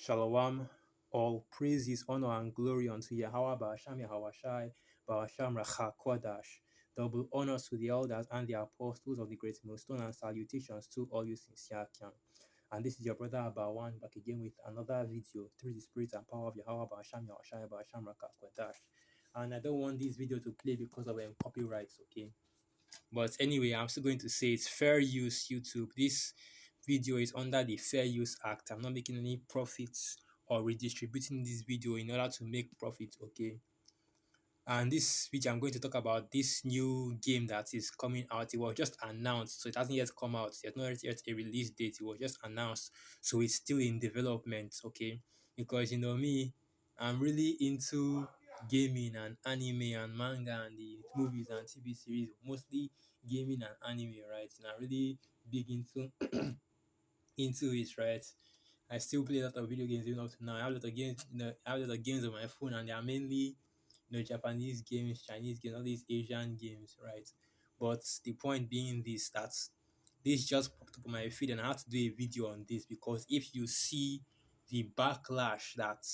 Shalom, all praises, honor, and glory unto Yahweh Ba'asham Yahawashai, Ba'asham Rachakwadash. Double honors to the elders and the apostles of the great millstone, and salutations to all you sincere Kiam. And this is your brother Abawan back again with another video through the spirit and power of Yahweh Ba'asham Yahawashai, Ba'asham Rachakwadash. And I don't want this video to play because of copyrights, okay? But anyway, I'm still going to say it's fair use YouTube. This video is under the Fair Use Act. I'm not making any profits or redistributing this video in order to make profit, okay? And this video, I'm going to talk about this new game that is coming out. It was just announced, so it hasn't yet come out. There's not yet a release date. It was just announced, so it's still in development, okay? Because you know me, I'm really into gaming and anime and manga and the movies and TV series, mostly gaming and anime, right? And I'm really big into it, right? I still play a lot of video games even up to now. I have a lot of games, I have a lot of games on my phone, and they are mainly, Japanese games, Chinese games, all these Asian games, right? But the point being that this just popped up on my feed, and I had to do a video on this because if you see the backlash that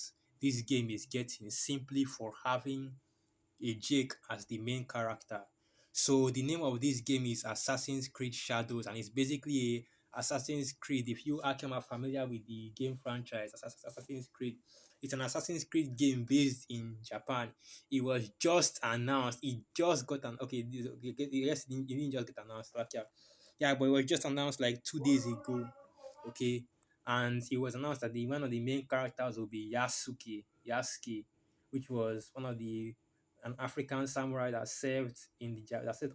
this game is getting simply for having a Jake as the main character. So the name of this game is Assassin's Creed Shadows, and it's basically a Assassin's Creed. If you are familiar with the game franchise Assassin's Creed, it's an Assassin's Creed game based in Japan. It was just announced. It just got an okay. Yes, it didn't just get announced. Like, yeah, but it was just announced like 2 days ago. Okay, and it was announced that the one of the main characters will be Yasuke, which was one of the an African samurai that served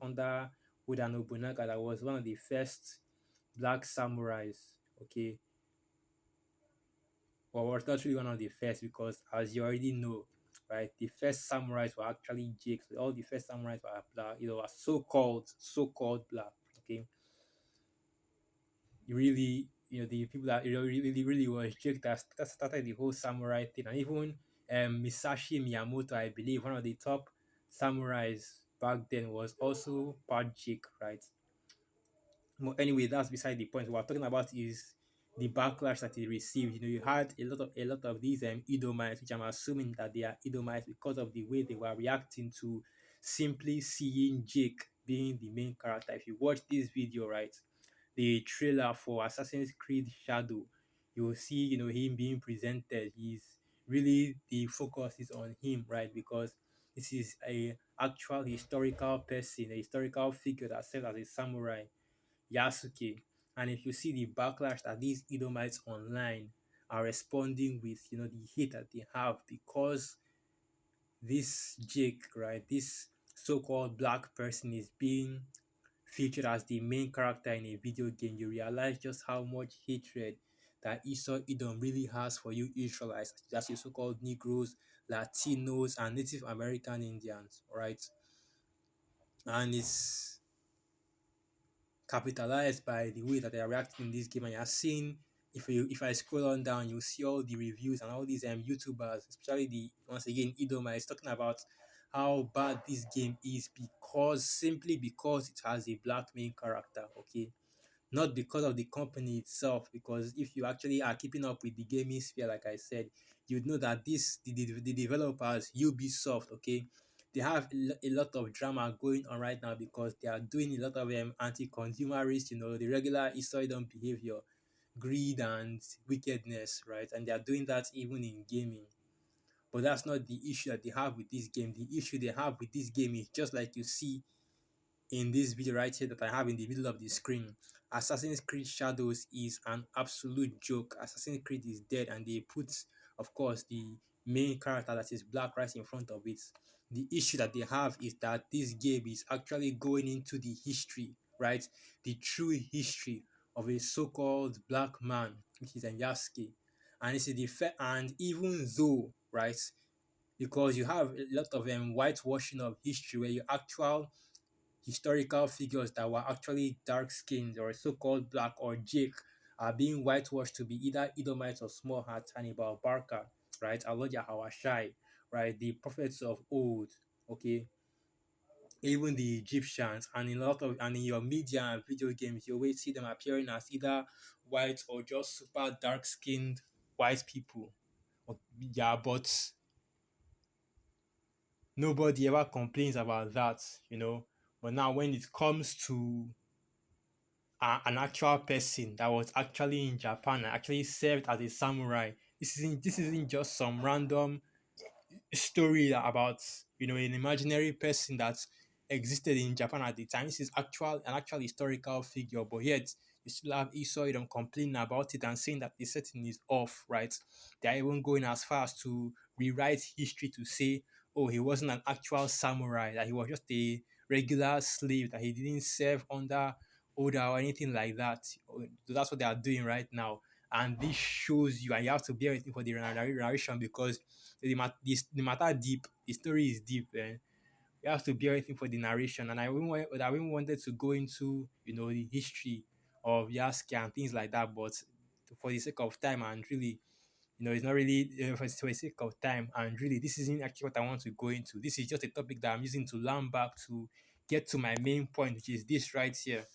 under Oda Nobunaga. That was one of the first black samurais. Okay, well, was not really one of the first because, as you already know, right, the first samurais were actually Jakes. All the first samurais were black. Are so-called black. Okay, really, the people that really was Jake that started the whole samurai thing, and even Misashi Miyamoto, I believe, one of the top samurais back then, was also part Jake, right? Well, anyway, that's beside the point. What we're talking about is the backlash that he received. You had a lot of these Edomites, which I'm assuming that they are Edomites because of the way they were reacting to simply seeing Jake being the main character. If you watch this video, right, the trailer for Assassin's Creed Shadow, you will see, him being presented. He's really, the focus is on him, right? Because this is a actual historical person, a historical figure that served as a samurai, Yasuke. And if you see the backlash that these Edomites online are responding with, the hate that they have because this Jake, right, this so-called black person is being featured as the main character in a video game, you realize just how much hatred that Esau Edom really has for you Israelites, that's your so-called Negroes, Latinos, and Native American Indians, right? And it's capitalized by the way that they are reacting in this game. And you're seeing, if I scroll on down, you'll see all the reviews and all these YouTubers, especially the once again Edomites, talking about how bad this game is simply because it has a black main character. Okay, not because of the company itself. Because if you actually are keeping up with the gaming sphere, like I said, you'd know that the developers, Ubisoft, okay, they have a lot of drama going on right now because they are doing a lot of anti-consumerist, the regular Isoidon behavior, greed and wickedness, right? And they are doing that even in gaming. But that's not the issue that they have with this game. The issue they have with this game is just like you see in this video right here that I have in the middle of the screen. Assassin's Creed Shadows is an absolute joke. Assassin's Creed is dead, and they put, of course, the main character that is black right in front of it. The issue that they have is that this game is actually going into the history, right? The true history of a so-called black man, which is Yasuke. And this is and even though, right, because you have a lot of whitewashing of history where you actual historical figures that were actually dark skinned or so-called black or Jake are being whitewashed to be either Edomites or small hat, Hannibal Barca, right? Alodia Hawashai, right? The prophets of old, okay? Even the Egyptians, and in your media and video games, you always see them appearing as either white or just super dark skinned white people. Yeah, but nobody ever complains about that, you know. But now, when it comes to an actual person that was actually in Japan and actually served as a samurai, this isn't just some random story about, an imaginary person that existed in Japan at the time. This is an actual historical figure, but yet you still have Isoidon complaining about it and saying that the setting is off, right? They are even going as far as to rewrite history to say, oh, he wasn't an actual samurai, that he was just a regular slave, that he didn't serve under Oda or anything like that. So that's what they are doing right now. And this shows you, and you have to bear with me for the narration, because the matter deep, the story is deep, and you have to bear with me for the narration. And I even wanted to go into, the history of Yasuke and things like that, but for the sake of time and really, it's not really for the sake of time and really, this isn't actually what I want to go into. This is just a topic that I'm using to learn back to get to my main point, which is this right here: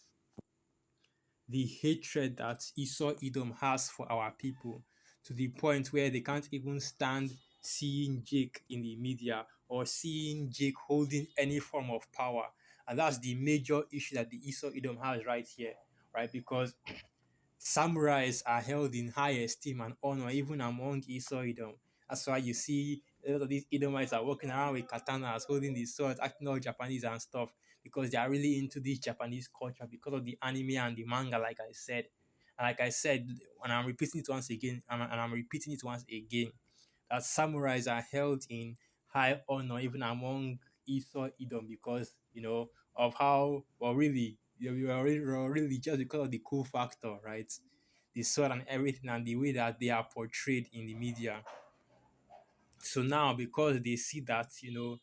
the hatred that Esau Edom has for our people, to the point where they can't even stand seeing Jake in the media or seeing Jake holding any form of power. And that's the major issue that the Esau Edom has right here, right? Because samurais are held in high esteem and honor even among Esau Edom. That's why you see a lot of these Edomites are walking around with katanas, holding these swords, acting all Japanese and stuff, because they are really into this Japanese culture because of the anime and the manga, like I said. And like I said, and I'm repeating it once again, and I'm repeating it once again, that samurais are held in high honor even among Esau Edom because, of how, well, really, we are really just because of the cool factor, right? The sword and everything and the way that they are portrayed in the media. So now, because they see that, and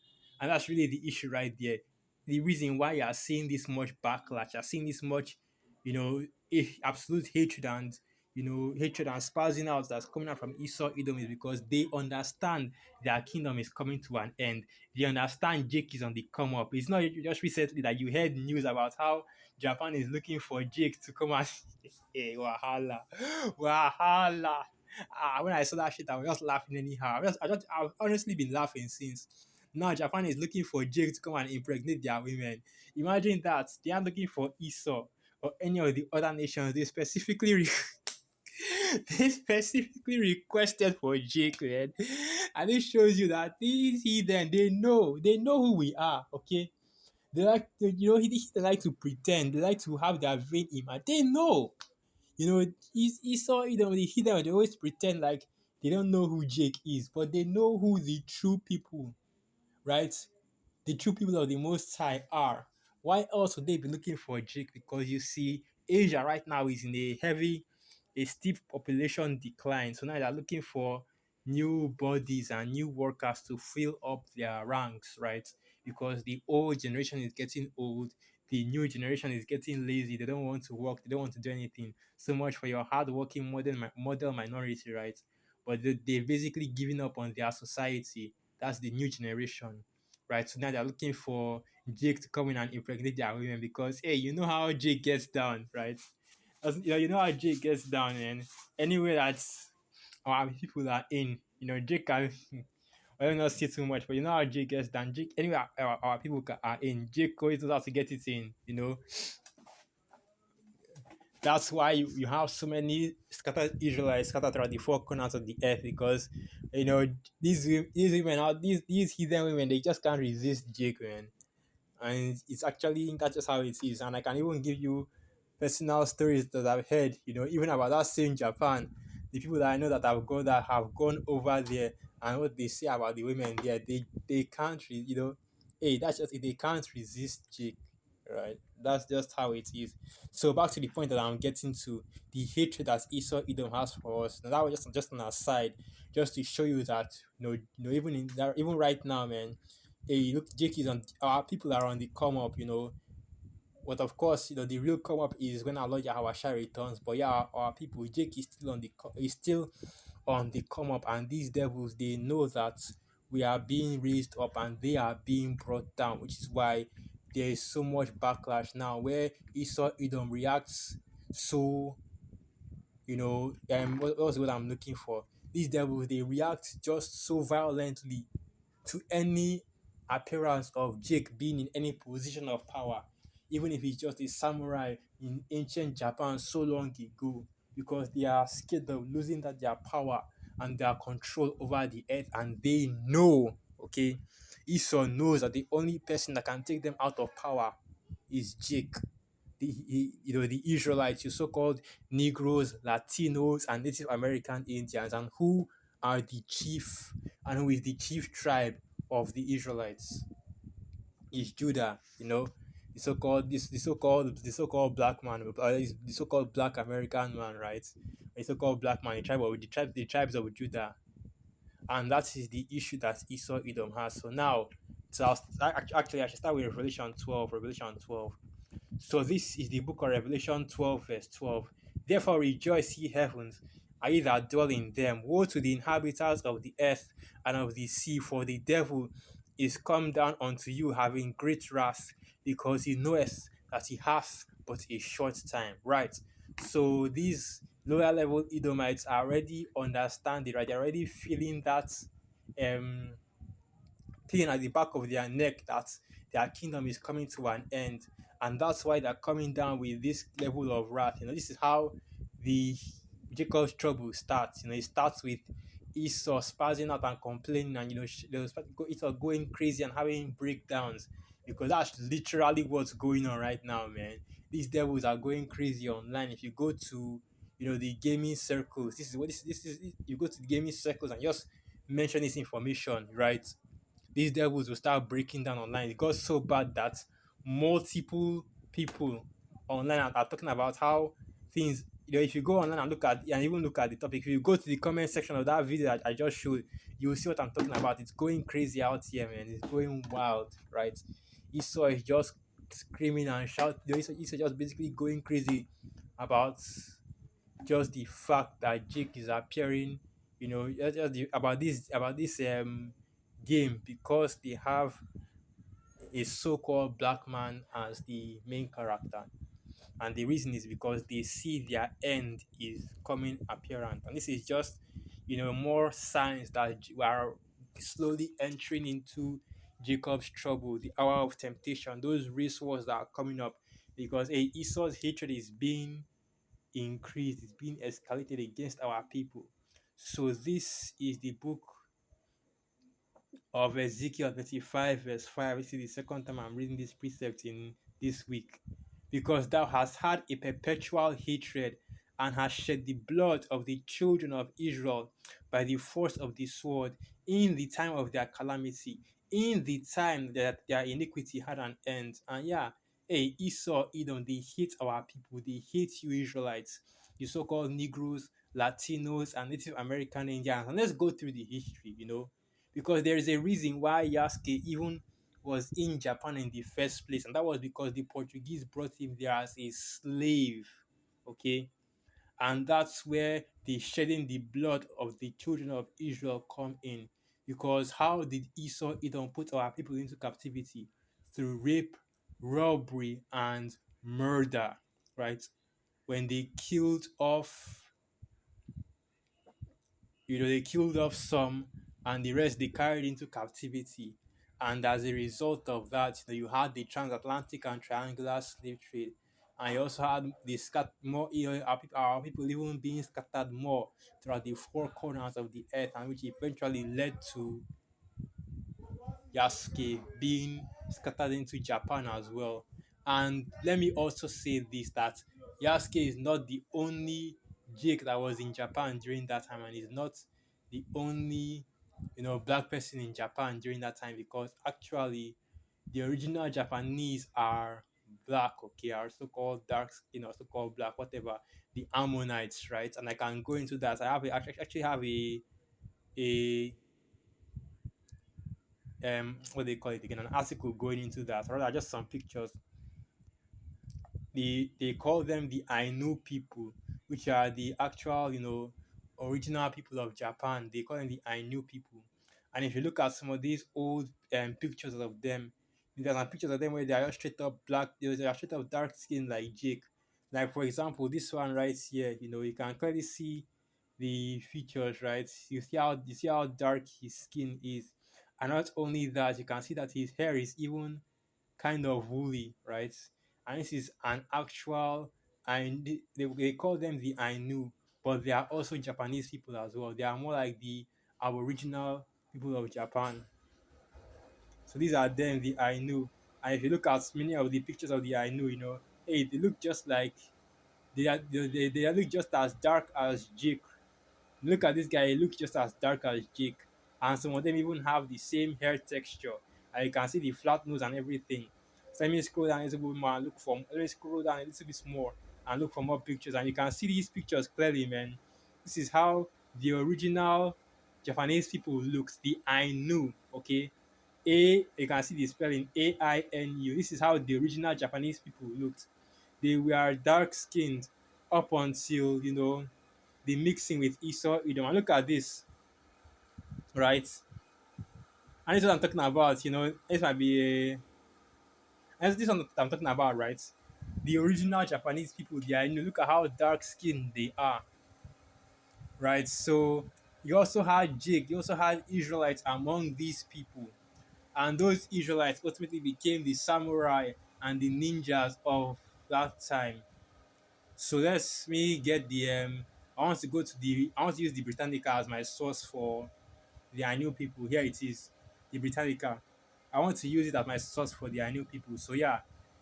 that's really the issue right there. The reason why you are seeing this much backlash, you're seeing this much, absolute hatred and, hatred and spazzing out that's coming out from Esau Edom is because they understand their kingdom is coming to an end. They understand Jake is on the come up. It's not just recently that you heard news about how Japan is looking for Jake to come and hey, wahala, wahala. When I saw that shit, I was just laughing anyhow. I've honestly been laughing since. Now Japan is looking for Jake to come and impregnate their women. Imagine that they are looking for Esau or any of the other nations. They specifically requested for Jake, man. And it shows you that these heathen, they know who we are. Okay, they like to, they like to pretend. They like to have their vain image. They know. Esau, the hidden, they always pretend like they don't know who Jake is, but they know who the true people, right? The true people of the Most High are. Why else would they be looking for Jake? Because you see, Asia right now is in a steep population decline. So now they're looking for new bodies and new workers to fill up their ranks, right? Because the old generation is getting old, the new generation is getting lazy. They don't want to work, they don't want to do anything. So much for your hardworking model minority, right? But they've basically given up on their society. That's the new generation, right? So now they're looking for Jake to come in and impregnate their women because, hey, you know how Jake gets down, right? You know how Jake gets down, and anyway, that's our people are in. Jake can. I don't know say too much, but you know how Jake gets down. Jake, anyway, our people are in. Jake always knows how to get it in. That's why you have so many scattered Israelites scattered throughout the four corners of the earth because these women out these heathen women, they just can't resist Jake, man. And it's actually, that's just how it is. And I can even give you personal stories that I've heard, even about that same Japan. The people that I know that have gone over there, and what they say about the women there, they can't hey, that's just it, they can't resist Jake, right? That's just how it is. So back to the point that I'm getting to, the hatred that Esau Edom has for us. Now that was just an aside, just to show you that even in that, even right now, man. Hey, look, Jake is on, our people are on the come up, But of course, the real come up is when our Lord Yahweh returns. But yeah, our people, Jake is still on the come up, and these devils, they know that we are being raised up and they are being brought down, which is why there is so much backlash now where Esau Edom reacts so, what was what I'm looking for? these devils, they react just so violently to any appearance of Jake being in any position of power, even if he's just a samurai in ancient Japan so long ago, because they are scared of losing that their power and their control over the earth, and they know, okay, Esau knows that the only person that can take them out of power is Jake. The Israelites, the so-called Negroes, Latinos, and Native American Indians, and who are the chief and who is the chief tribe of the Israelites is Judah. The so-called black man, the so-called black American man, right? The so-called black man, the tribes of Judah, and that is the issue that Esau Edom has. So now, actually, I should start with Revelation 12. Revelation 12. So this is the book of Revelation 12, verse 12. Therefore rejoice, ye heavens, and ye that dwell in them. Woe to the inhabitants of the earth and of the sea, for the devil is come down unto you, having great wrath, because he knoweth that he hath but a short time. Right. So these lower level Edomites are already understanding, right? They're already feeling that um pain at the back of their neck that their kingdom is coming to an end. And that's why they're coming down with this level of wrath. This is how the Jacob's trouble starts. It starts with Esau spazzing out and complaining, and Esau going crazy and having breakdowns, because that's literally what's going on right now, man. These devils are going crazy online. If you go to the gaming circles, this is you go to the gaming circles and just mention this information, right? These devils will start breaking down online. It got so bad that multiple people online are talking about how things. If you go online and even look at the topic, if you go to the comment section of that video that I just showed, you will see what I'm talking about. It's going crazy out here, man. It's going wild, right? Esau is just screaming and shouting. Esau just basically going crazy about just the fact that Jake is appearing, about this game, because they have a so-called black man as the main character. And the reason is because they see their end is coming apparent. And this is just, more signs that we are slowly entering into Jacob's trouble, the hour of temptation, those race wars that are coming up. Because Esau's hatred is being increased, it's being escalated against our people. So this is the book of Ezekiel 35, verse 5. This is the second time I'm reading this precept in this week. Because thou hast had a perpetual hatred, and hast shed the blood of the children of Israel by the force of the sword in the time of their calamity, in the time that their iniquity had an end. And yeah, hey, Esau, Edom, they hate our people. They hate you Israelites, the so-called Negroes, Latinos, and Native American Indians. And let's go through the history, because there is a reason why Yasuke even was in Japan in the first place, and that was because the Portuguese brought him there as a slave. Okay, and that's where the shedding the blood of the children of Israel come in. Because how did Esau Edom put our people into captivity? Through rape, robbery, and murder, right? When they killed off some, and the rest they carried into captivity. And as a result of that, you had the transatlantic and triangular slave trade, and you also had the more, our people even being scattered more throughout the four corners of the earth, and which eventually led to Yasuke being scattered into Japan as well. And let me also say this, that Yasuke is not the only Jake that was in Japan during that time, and is not the only black person in Japan during that time, because actually the original Japanese are black, okay, are so-called dark skin or so-called black, whatever, the Ammonites, right? And I can go into that. I actually have a what they call it again, an article going into that, rather just some pictures. They call them the Ainu people, which are the actual original people of Japan. They call them the Ainu people. And if you look at some of these old pictures of them, there's some pictures of them where they are just straight up black, they are straight up dark skin like Jake. Like for example, this one right here, you can clearly see the features, right? You see how dark his skin is, and not only that, you can see that his hair is even kind of woolly, right? And this is an actual, and they call them the Ainu, but they are also Japanese people as well. They are more like the Aboriginal people of Japan. So these are them, the Ainu. And if you look at many of the pictures of the Ainu, hey, they look just like they look just as dark as Jake. Look at this guy, he looks just as dark as Jake. And some of them even have the same hair texture. And you can see the flat nose and everything. So let me scroll down a little bit more and let me scroll down a little bit more and look for more pictures. And you can see these pictures clearly, man. This is how the original Japanese people looks. The Ainu, okay? You can see the spelling Ainu. This is how the original Japanese people looked. They were dark skinned up until, the mixing with Esau Edom. And look at this, right? And this is what I'm talking about, this might be a, and this is what I'm talking about, right? The original Japanese people, they are, look at how dark skinned they are, right? So you also had Israelites among these people. And those Israelites ultimately became the samurai and the ninjas of that time. So let's me get the I want to use the Britannica as my source for the Ainu people. Here it is, the Britannica. I want to use it as my source for the Ainu people. So yeah,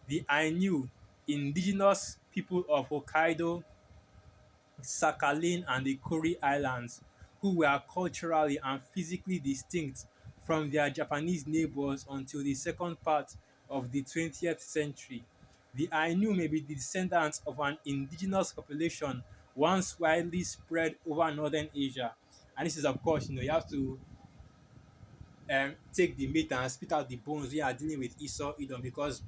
the Ainu, indigenous people of Hokkaido, Sakhalin, and the Kuri Islands, who were culturally and physically distinct from their Japanese neighbors until the second part of the 20th century. The Ainu may be the descendants of an indigenous population once widely spread over northern Asia. And this is, of course, you have to take the meat and spit out the bones when you are dealing with Esau Edom, because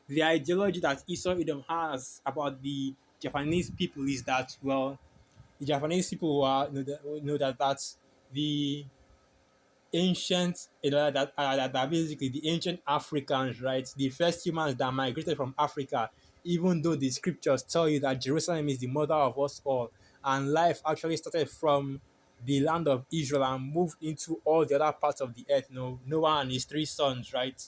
the ideology that Esau Edom has about the Japanese people is that, well, the Japanese people were, that that's the ancient, that basically the ancient Africans, right? The first humans that migrated from Africa, even though the scriptures tell you that Jerusalem is the mother of us all, and life actually started from the land of Israel and moved into all the other parts of the earth. Noah and his three sons, right?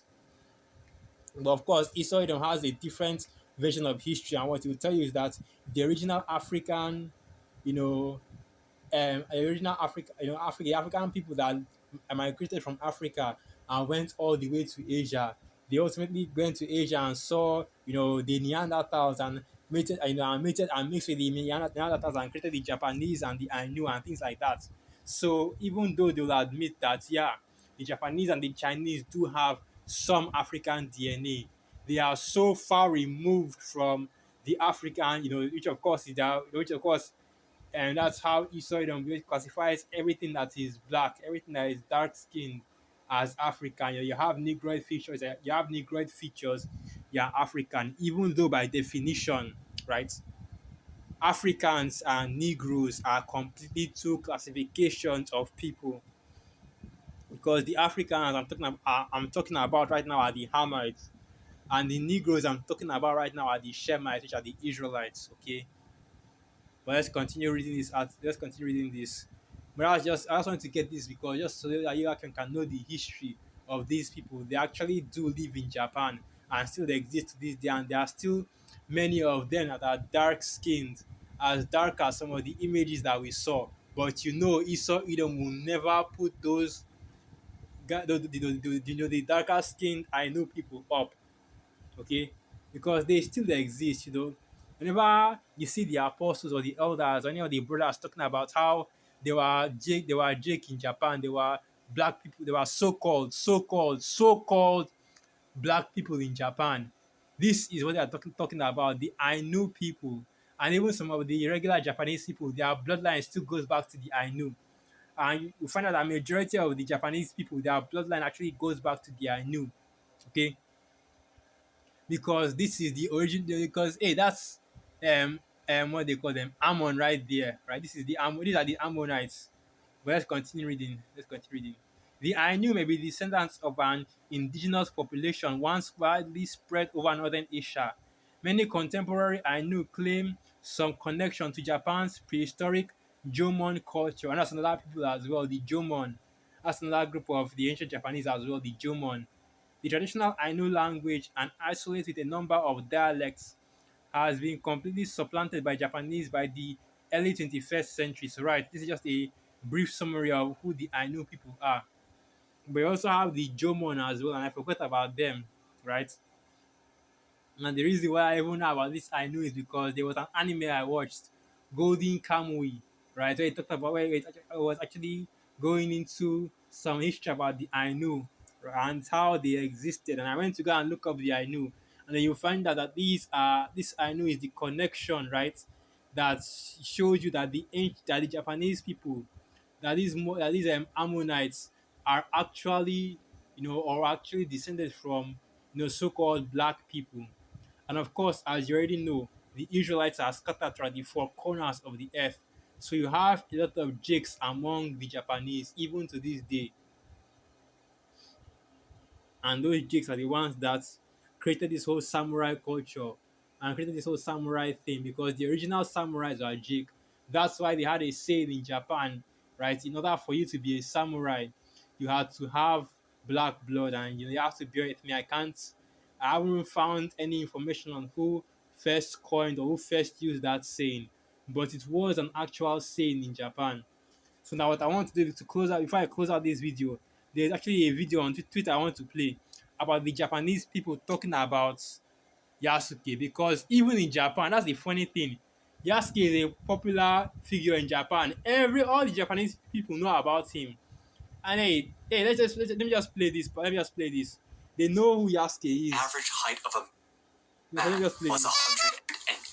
But of course, Esau Edom has a different version of history, and what he will tell you is that the original African, you know, original Africa, African people that migrated from Africa and went all the way to Asia. They ultimately went to Asia and saw, the Neanderthals and mated and mixed with the Neanderthals and created the Japanese and the Ainu and things like that. So even though they will admit that, yeah, the Japanese and the Chinese do have some African DNA, they are so far removed from the African, which of course is that, which of course and that's how Esau Edom classifies everything that is black, everything that is dark skinned as African. You have Negroid features, you're African, even though by definition, right, Africans and Negroes are completely two classifications of people. Because the Africans I'm talking about right now are the Hamites, and the Negroes I'm talking about right now are the Shemites, which are the Israelites. Okay, but let's continue reading this. Let's continue reading this. But I just want to get this because just so that you can know the history of these people. They actually do live in Japan and still exist to this day, and there are still many of them that are dark skinned, as dark as some of the images that we saw. But Esau Edom will never put those the darker skinned I know people up, okay? Because they still exist, Whenever you see the apostles or the elders or any of the brothers talking about how they were Jake in Japan, they were black people, they were so-called black people in Japan. This is what they are talking about, the Ainu people. And even some of the regular Japanese people, their bloodline still goes back to the Ainu. And you find out that majority of the Japanese people, their bloodline actually goes back to the Ainu. Okay, because this is the origin, because hey, that's what they call them, Ammon, right there, right? These are the Ammonites. But let's continue reading. The Ainu may be descendants of an indigenous population once widely spread over northern Asia. Many contemporary Ainu claim some connection to Japan's prehistoric Jomon culture, and that's another people as well, the Jomon. That's another group of the ancient Japanese as well, the Jomon. The traditional Ainu language, and isolated with a number of dialects, has been completely supplanted by Japanese by the early 21st century. So, right, this is just a brief summary of who the Ainu people are. But you also have the Jomon as well, and I forgot about them, right? And the reason why I even know about this I know is because there was an anime I watched, Golden Kamui, right? Where it talked about where it was actually going into some history about the Ainu and how they existed. And I went to go and look up the Ainu, and then you find out that this Ainu is the connection, right? That shows you that the Japanese people, that these Ammonites are actually, or actually descended from, so-called black people. And of course, as you already know, the Israelites are scattered throughout the four corners of the earth. So you have a lot of jakes among the Japanese, even to this day. And those jakes are the ones that created this whole samurai culture and created this whole samurai thing, because the original samurais are jake. That's why they had a saying in Japan, right? In order for you to be a samurai, you had to have black blood, and you have to bear with me. I haven't found any information on who first coined or who first used that saying, but it was an actual saying in Japan. So now what I want to do is to close out, before I close out this video, there's actually a video on Twitter I want to play about the Japanese people talking about Yasuke, because even in Japan, that's the funny thing. Yasuke is a popular figure in Japan. All the Japanese people know about him. And hey, let me just play this. Let me just play this. They know who Yasuke is. Average height of a Let me man just play was this.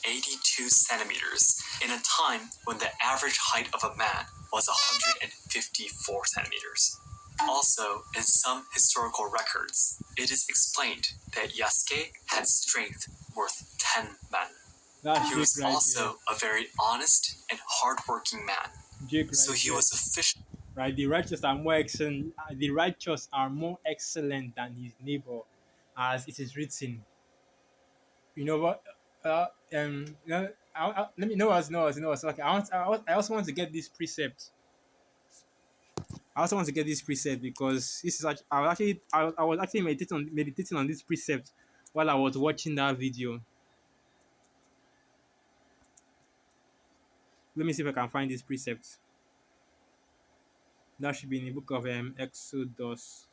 182 centimeters in a time when the average height of a man was 154 centimeters. Also, in some historical records, it is explained that Yasuke had strength worth 10 men. That's He Jake was right also a very honest and hardworking man, there. Jake right so he there. was officially Right, the righteous are more excellent. The righteous are more excellent than his neighbor, as it is written. You know what? Let me know what's okay. I also want to get this precept. I also want to get this precept because this is actually, I was actually meditating on this precept while I was watching that video. Let me see if I can find this precept. That should be in the book of Exodus.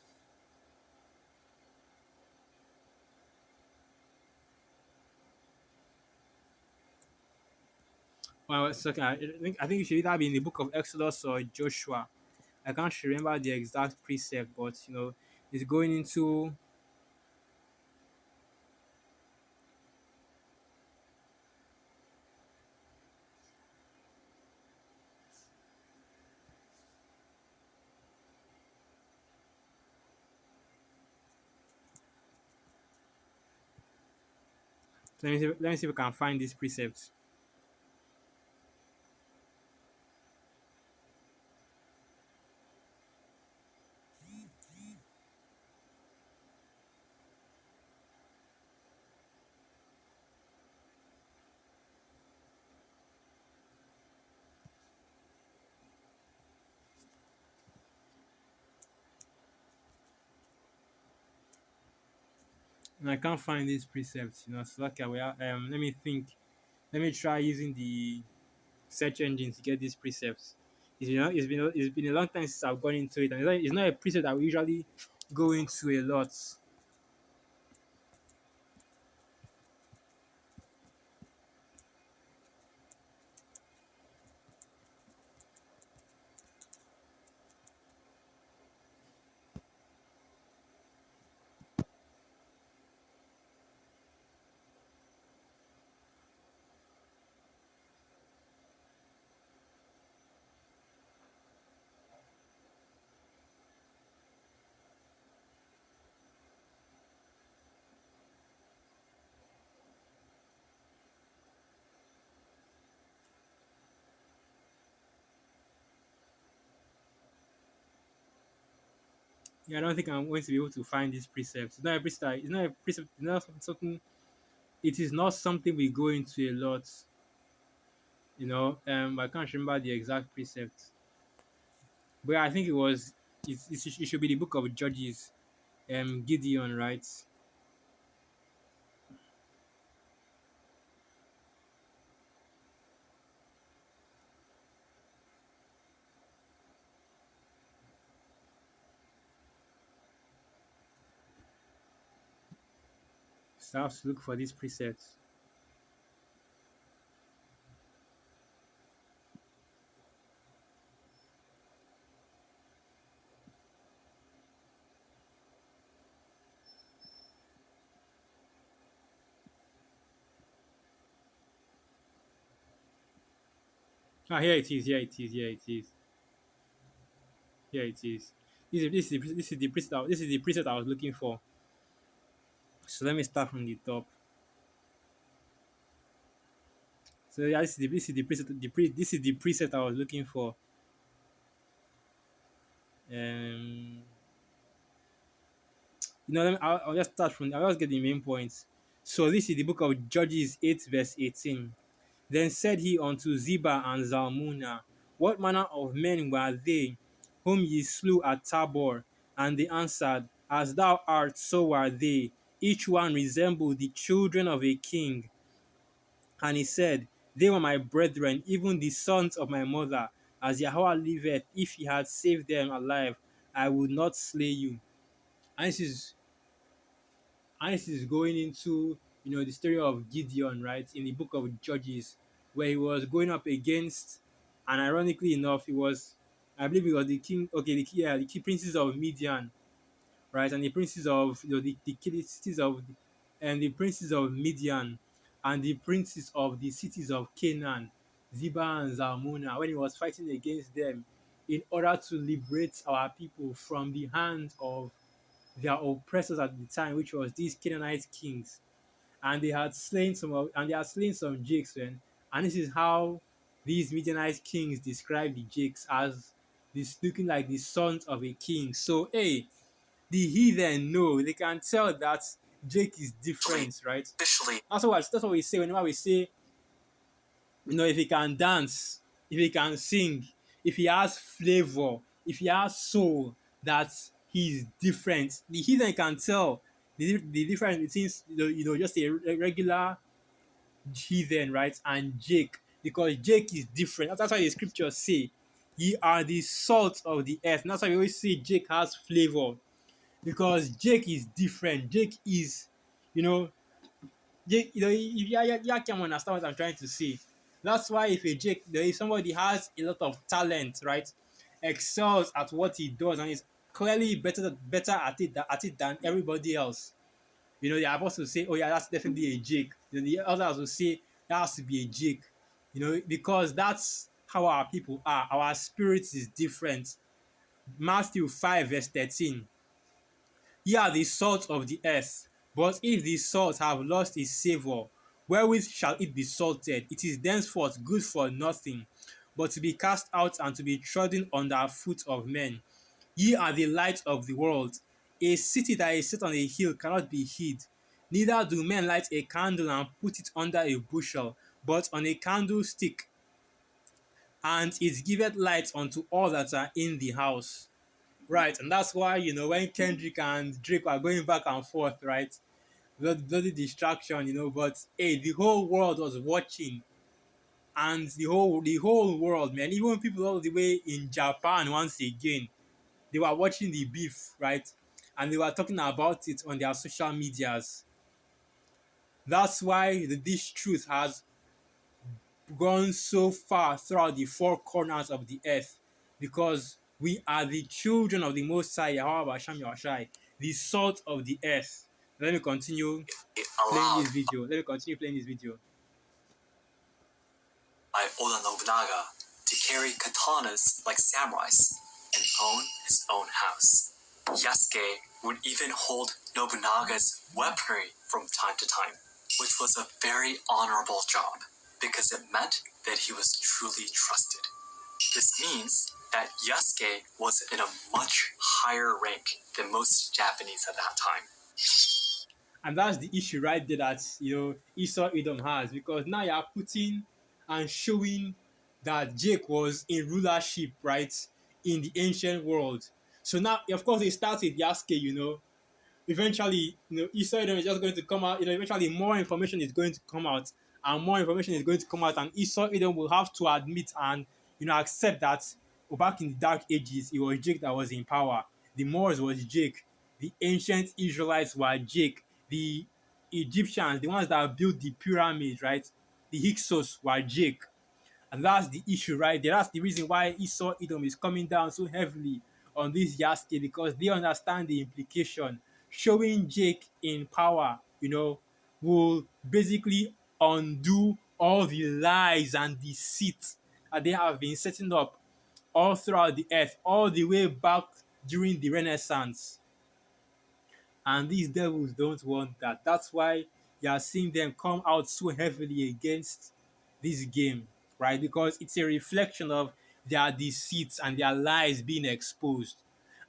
Well, it's okay. I think it should either be in the book of Exodus or Joshua. I can't remember the exact precept, but it's going into. Let me see if I can find this precept. And I can't find this precept. So okay, let me think. Let me try using the search engine to get these precepts. It's been a long time since I've gone into it, and it's not a precept that we usually go into a lot. Yeah, I don't think I'm going to be able to find this precept. It's not a precept. It's not a precept. It's not something. It is not something we go into a lot. I can't remember the exact precept, but I think it should be the book of Judges. Gideon writes. So I have to look for these precepts. Ah, here it is. Here it is. Here it is. Here it is. This is the preset I was looking for. So let me start from the top. So yeah, this is the preset. This is the preset I was looking for. Um, I'll just start from. I'll just get the main points. So this is the book of Judges 8 verse 18. Then said he unto Ziba and Zalmunna, What manner of men were they whom ye slew at Tabor? And they answered, As thou art, so were they. Each one resembled the children of a king. And he said, They were my brethren, even the sons of my mother. As Yahweh liveth, if he had saved them alive, I would not slay you. And this is going into the story of Gideon, right, in the book of Judges, where he was going up against, and ironically enough, I believe he was the king, okay, the key princes of Midian, right, and the princes of the cities of, and the princes of Midian, and the princes of the cities of Canaan, Ziba and Zalmunna, when he was fighting against them in order to liberate our people from the hands of their oppressors at the time, which was these Canaanite kings, and they had slain some Jakes, and this is how these Midianite kings describe the Jakes as this looking like the sons of a king. So hey, the heathen know they can tell that Jake is different, right? Officially, That's what we say whenever we say, if he can dance, if he can sing, if he has flavor, if he has soul, that he's different. The heathen can tell the difference between just a regular heathen, right, and Jake, because Jake is different. That's why the scriptures say, "Ye are the salt of the earth." And that's why we always say Jake has flavor, because Jake is different. Jake is, you know, Jake, if you can understand what I'm trying to say. That's why if somebody has a lot of talent, right, excels at what he does and is clearly better at it than everybody else, the apostles say, "Oh yeah, that's definitely a Jake." The others will say that has to be a Jake, because that's how our people are. Our spirit is different. Matthew 5 verse 13. Ye are the salt of the earth, but if the salt have lost its savour, wherewith shall it be salted? It is thenceforth good for nothing, but to be cast out and to be trodden under foot of men. Ye are the light of the world. A city that is set on a hill cannot be hid. Neither do men light a candle and put it under a bushel, but on a candlestick, and it giveth light unto all that are in the house. Right, and that's why when Kendrick and Drake are going back and forth, right? Bloody distraction, but hey, the whole world was watching, and the whole world, man, even people all the way in Japan once again, they were watching the beef, right? And they were talking about it on their social medias. That's why this truth has gone so far throughout the four corners of the earth, because we are the children of the Most High, Yahweh Hashem Yahushai, the salt of the earth. Let me continue playing allowed this video. Let me continue playing this video. by Oda Nobunaga to carry katanas like samurais and own his own house. Yasuke would even hold Nobunaga's weaponry from time to time, which was a very honorable job because it meant that he was truly trusted. This means that Yasuke was in a much higher rank than most Japanese at that time. And that's the issue right there that Esau Edom has, because now you are putting and showing that Jake was in rulership, right, in the ancient world. So now, of course, it starts with Yasuke, eventually, Esau Edom is just going to come out. Eventually, more information is going to come out, and more information is going to come out, and Esau Edom will have to admit and accept that back in the Dark Ages, it was Jake that was in power. The Moors was Jake. The ancient Israelites were Jake. The Egyptians, the ones that built the pyramids, right? The Hyksos were Jake. And that's the issue right there. That's the reason why Esau Edom is coming down so heavily on this Yasuke, because they understand the implication. Showing Jake in power, will basically undo all the lies and deceit that they have been setting up all throughout the earth, all the way back during the Renaissance. And these devils don't want that. That's why you are seeing them come out so heavily against this game, right? Because it's a reflection of their deceits and their lies being exposed.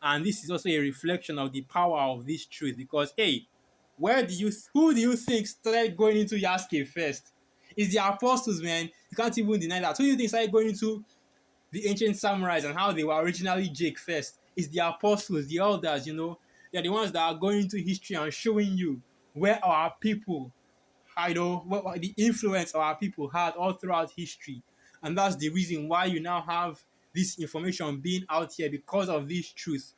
And this is also a reflection of the power of this truth. Because, hey, who do you think started going into Yasuke first? It's the apostles, man. You can't even deny that. Who do you think started going into the ancient samurais and how they were originally Jake first? It's the apostles, the elders, they're the ones that are going into history and showing you where our people, what the influence our people had all throughout history. And that's the reason why you now have this information being out here, because of this truth.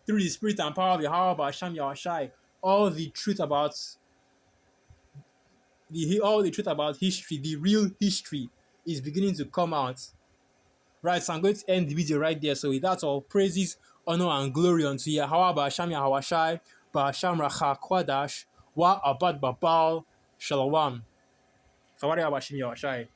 Through the spirit and power of Yahweh Hashem Yahushai, all the truth about history, the real history, is beginning to come out. Right, so I'm going to end the video right there. So with that, all praises, honor, and glory unto Yahweh Ba'asham Yahawashai, Ba'asham Racha Kwadash, Wa Abad Babal, Shalom. Sawari Abashim Yahawashai.